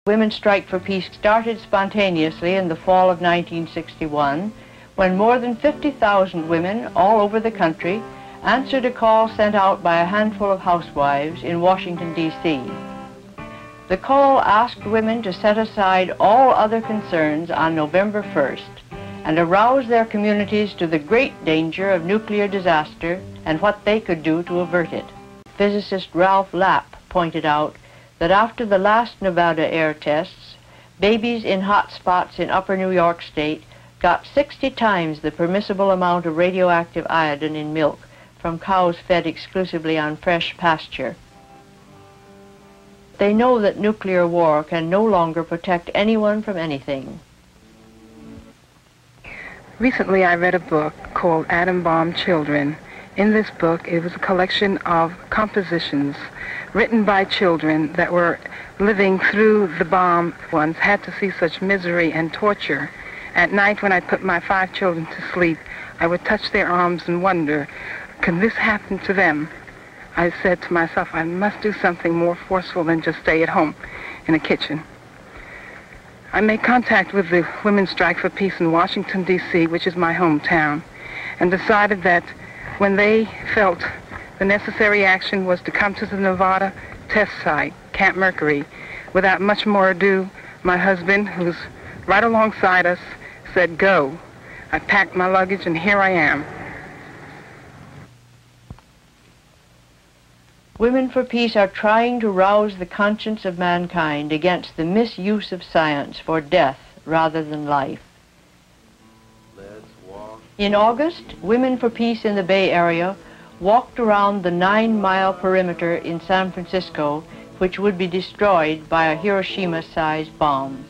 Women's Strike for Peace started spontaneously in the fall of 1961 when more than 50,000 women all over the country answered a call sent out by a handful of housewives in Washington, D.C. The call asked women to set aside all other concerns on November 1st and arouse their communities to the great danger of nuclear disaster and what they could do to avert it. Physicist Ralph Lapp pointed out that after the last Nevada air tests, babies in hot spots in upper New York State got 60 times the permissible amount of radioactive iodine in milk from cows fed exclusively on fresh pasture. They know that nuclear war can no longer protect anyone from anything. Recently I read a book called Atom Bomb Children. In this book, it was a collection of compositions written by children that were living through the bomb. Ones had to see such misery and torture. At night when I put my 5 children to sleep, I would touch their arms and wonder, can this happen to them? I said to myself, I must do something more forceful than just stay at home in a kitchen. I made contact with the Women's Strike for Peace in Washington, D.C., which is my hometown, and decided that when they felt the necessary action was to come to the Nevada test site, Camp Mercury, without much more ado, my husband, who's right alongside us, said, go. I packed my luggage, and here I am. Women for Peace are trying to rouse the conscience of mankind against the misuse of science for death rather than life. In August, Women for Peace in the Bay Area walked around the 9-mile perimeter in San Francisco, which would be destroyed by a Hiroshima-sized bomb.